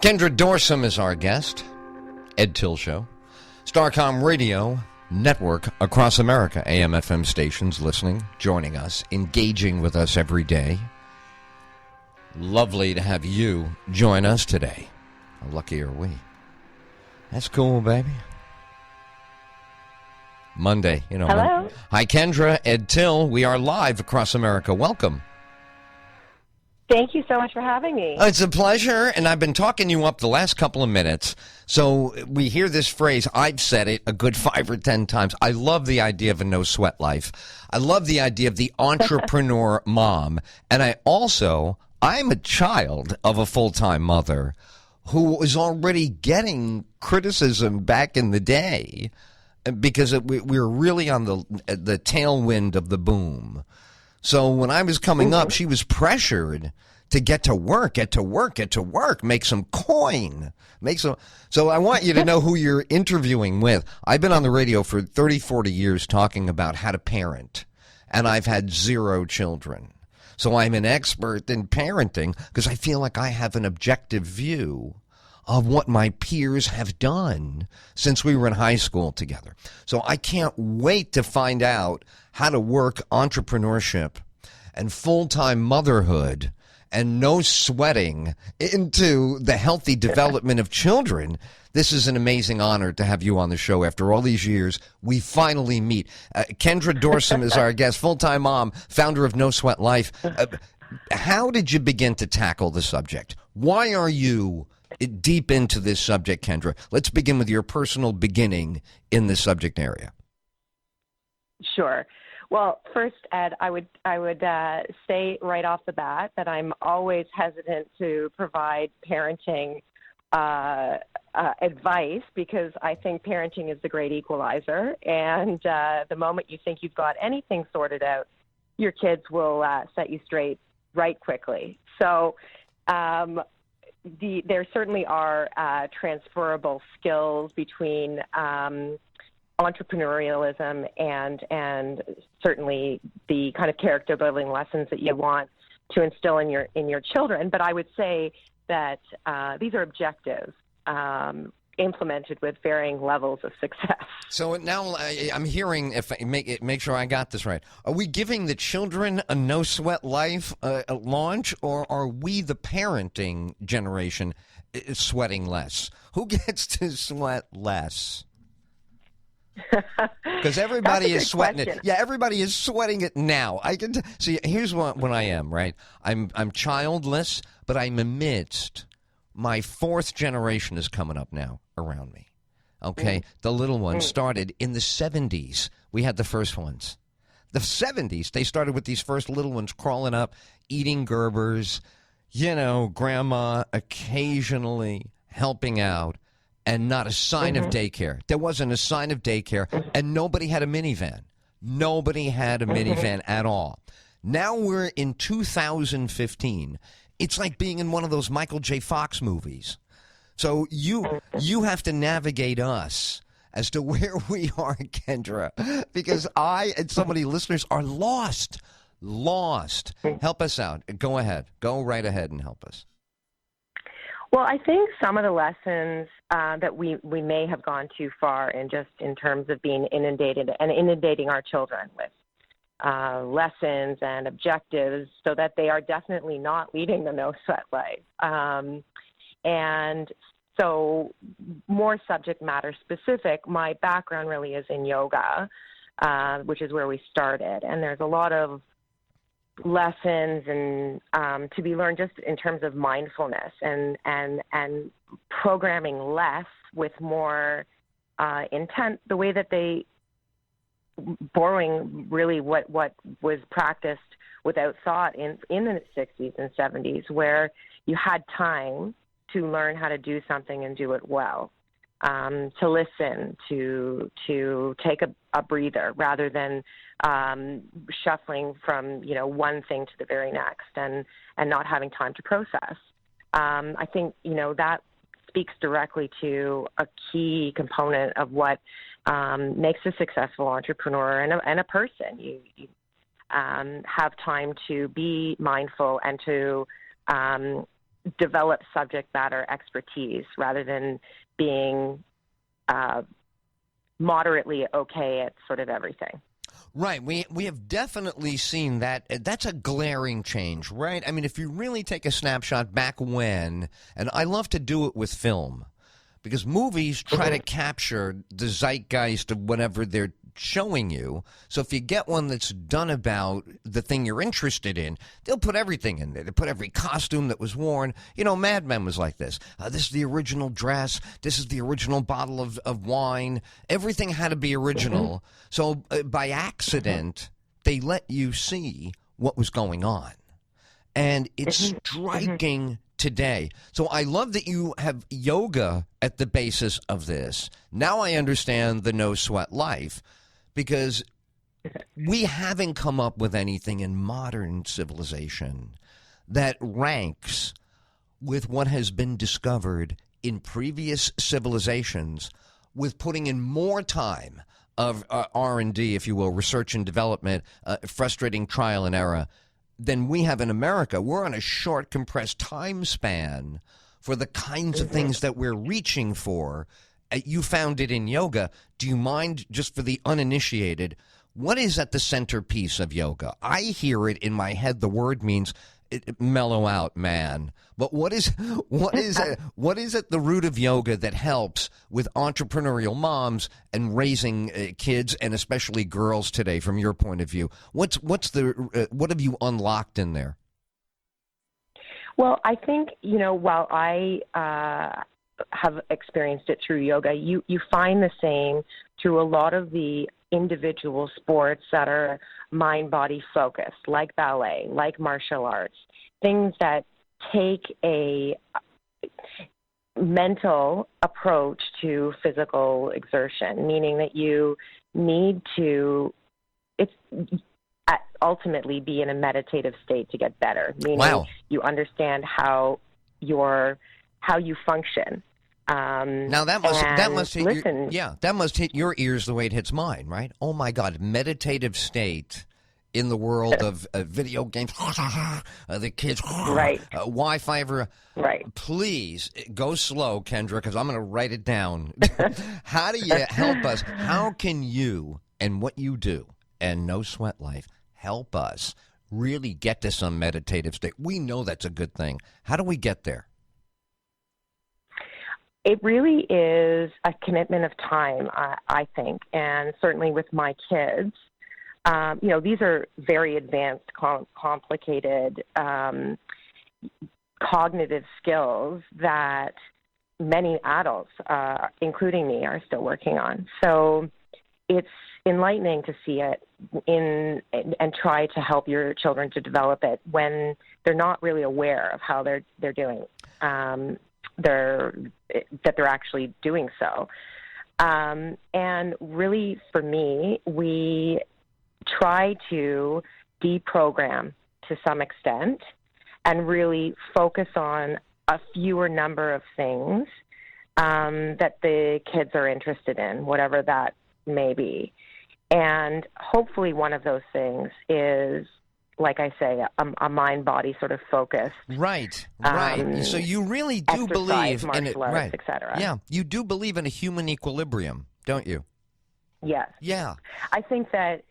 Kendra Dorsum is our guest. Ed Tyll Show. Starcom Radio Network across America. AM, FM stations listening, joining us, engaging with us every day. Lovely to have you join us today. How lucky are we? That's cool, baby. Monday, you know. Hello. Hi, Kendra, Ed Tyll. We are live across America. Welcome. Thank you so much for having me. It's a pleasure, and I've been talking you up the last couple of minutes. So we hear this phrase, I've said it a good 5 or 10 times. I love the idea of a no-sweat life. I love the idea of the entrepreneur mom. And I'm a child of a full-time mother who was already getting criticism back in the day because we were really on the tailwind of the boom. So when I was coming up, she was pressured to get to work, make some coin, So I want you to know who you're interviewing with. I've been on the radio for 30, 40 years talking about how to parent, and I've had 0 children. So I'm an expert in parenting because I feel like I have an objective view of what my peers have done since we were in high school together. So I can't wait to find out how to work entrepreneurship and full-time motherhood and no sweating into the healthy development of children. This is an amazing honor to have you on the show. After all these years, we finally meet. Kendra Dorsum is our guest, full-time mom, founder of No Sweat Life. How did you begin to tackle the subject? Why are you deep into this subject, Kendra? Let's begin with your personal beginning in this subject area. Sure. Well, first, Ed, I would say right off the bat that I'm always hesitant to provide parenting advice because I think parenting is the great equalizer. And the moment you think you've got anything sorted out, your kids will set you straight right quickly. So there certainly are transferable skills between entrepreneurialism and certainly the kind of character building lessons that you want to instill in your children. But I would say that these are objectives implemented with varying levels of success. So now I'm hearing, if I make sure I got this right, are we giving the children a no sweat life launch, or are we, the parenting generation, sweating less? Who gets to sweat less? Because everybody is sweating it. Yeah, everybody is sweating it now. I can see. Here's what I am. Right, I'm childless, but I'm amidst my 4th generation is coming up now around me. Okay, the little ones started in the 70s. We had the first ones. The 70s, they started with these first little ones crawling up, eating Gerbers. You know, grandma occasionally helping out. And not a sign of daycare. There wasn't a sign of daycare, and nobody had a minivan. Nobody had a minivan at all. Now we're in 2015. It's like being in one of those Michael J. Fox movies. So you have to navigate us as to where we are, Kendra, because I and so many listeners are lost. Help us out. Go ahead. Go right ahead and help us. Well, I think some of the lessons that we may have gone too far in terms of being inundating our children with lessons and objectives so that they are definitely not leading the no sweat life. And so more subject matter specific, my background really is in yoga, which is where we started. And there's a lot of lessons and to be learned just in terms of mindfulness and programming less with more intent, the way that they borrowing really what was practiced without thought in the 60s and 70s, where you had time to learn how to do something and do it well, to listen, to take a breather rather than shuffling from one thing to the very next and not having time to process. I think that speaks directly to a key component of what makes a successful entrepreneur and a person. You have time to be mindful and to develop subject matter expertise rather than being moderately okay at sort of everything. Right. We have definitely seen that. That's a glaring change, right? I mean, if you really take a snapshot back when, and I love to do it with film, because movies try to capture the zeitgeist of whatever they're showing you. So if you get one that's done about the thing you're interested in, they'll put everything in there. They put every costume that was worn. You know, Mad Men was like this. This is the original dress. This is the original bottle of wine. Everything had to be original. So by accident, they let you see what was going on. And it's striking today. So I love that you have yoga at the basis of this. Now I understand the no sweat life, because we haven't come up with anything in modern civilization that ranks with what has been discovered in previous civilizations, with putting in more time of R&D, if you will, research and development, frustrating trial and error, than we have in America. We're on a short, compressed time span for the kinds of things that we're reaching for. You found it in yoga. Do you mind, just for the uninitiated, what is at the centerpiece of yoga? I hear it in my head. The word means mellow out, man. But what is at the root of yoga that helps with entrepreneurial moms and raising kids, and especially girls today, from your point of view? What have you unlocked in there? Well, I think, while I have experienced it through yoga, you find the same through a lot of the individual sports that are mind-body focused, like ballet, like martial arts, things that take a mental approach to physical exertion, meaning that you need to ultimately be in a meditative state to get better, meaning you understand how you function. Now that must hit your ears the way it hits mine, right? Oh my God, meditative state in the world of video games, the kids, right? Wi-Fi, right? Please go slow, Kendra, because I'm going to write it down. How do you help us? How can you and what you do and No Sweat Life help us really get to some meditative state? We know that's a good thing. How do we get there? It really is a commitment of time, I think, and certainly with my kids. These are very advanced, complicated cognitive skills that many adults, including me, are still working on. So it's enlightening to see it and try to help your children to develop it when they're not really aware of how they're doing. That they're actually doing so. And really, for me, we try to deprogram to some extent and really focus on a fewer number of things that the kids are interested in, whatever that may be. And hopefully one of those things is, like I say, a mind-body sort of focus. Right. So you really do believe in it, right? Etc. Yeah, you do believe in a human equilibrium, don't you? Yes. Yeah. I think that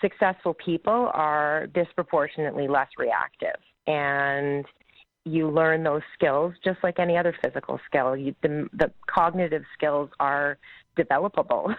successful people are disproportionately less reactive, and you learn those skills just like any other physical skill. The cognitive skills are developable.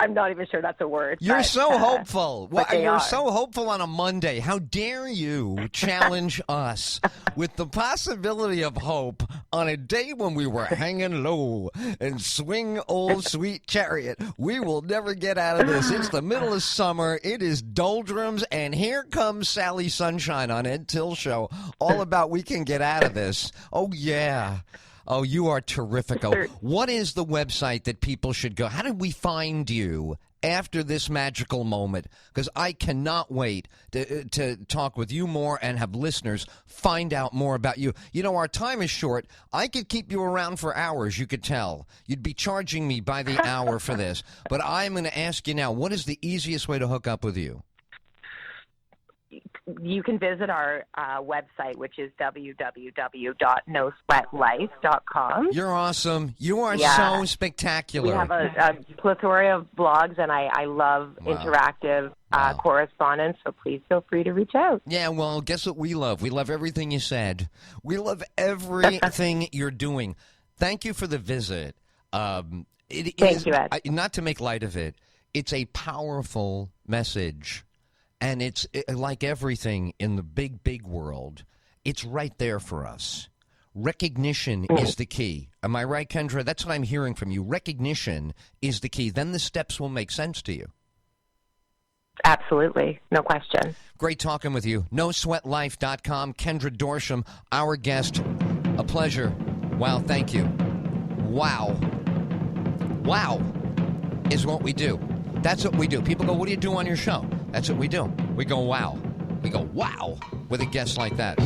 I'm not even sure that's a word. You're so hopeful. You're are. So hopeful on a Monday. How dare you challenge us with the possibility of hope on a day when we were hanging low and swing old sweet chariot. We will never get out of this. It's the middle of summer. It is doldrums, and here comes Sally Sunshine on Ed Tyll Show, all about we can get out of this. Oh, yeah. Oh, you are terrific. Oh, what is the website that people should go? How did we find you after this magical moment? Because I cannot wait to talk with you more and have listeners find out more about you. You know, our time is short. I could keep you around for hours, you could tell. You'd be charging me by the hour for this. But I'm going to ask you now, what is the easiest way to hook up with you? you can visit our website, which is www.nosweatlife.com. You're awesome. You are so spectacular. We have a plethora of blogs, and I love interactive correspondence, so please feel free to reach out. Yeah, well, guess what we love? We love everything you said. We love everything you're doing. Thank you for the visit. Thank you, Ed. Not to make light of it, it's a powerful message. And it's like everything in the big, big world, it's right there for us. Recognition is the key. Am I right, Kendra? That's what I'm hearing from you. Recognition is the key. Then the steps will make sense to you. Absolutely. No question. Great talking with you. NoSweatLife.com. Kendra Dorsham, our guest. A pleasure. Wow, thank you. Wow. Wow is what we do. That's what we do. People go, what do you do on your show? That's what we do. We go, wow. We go, wow, with a guest like that.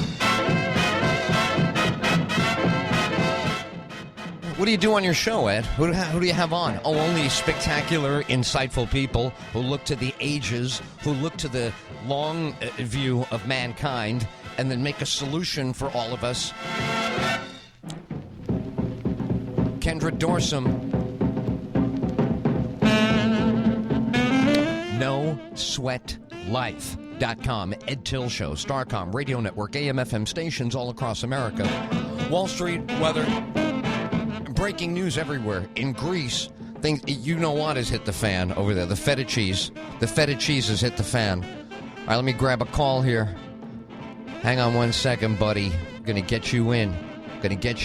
What do you do on your show, Ed? Who do you have on? Oh, only spectacular, insightful people who look to the ages, who look to the long view of mankind, and then make a solution for all of us. Kendra Dorsham. NoSweatLife.com. Ed Tyll Show, Starcom, Radio Network, AM/FM stations all across America. Wall Street weather. Breaking news everywhere. In Greece, things you know what has hit the fan over there. The feta cheese. The feta cheese has hit the fan. All right, let me grab a call here. Hang on one second, buddy. I'm going to get you in. Going to get you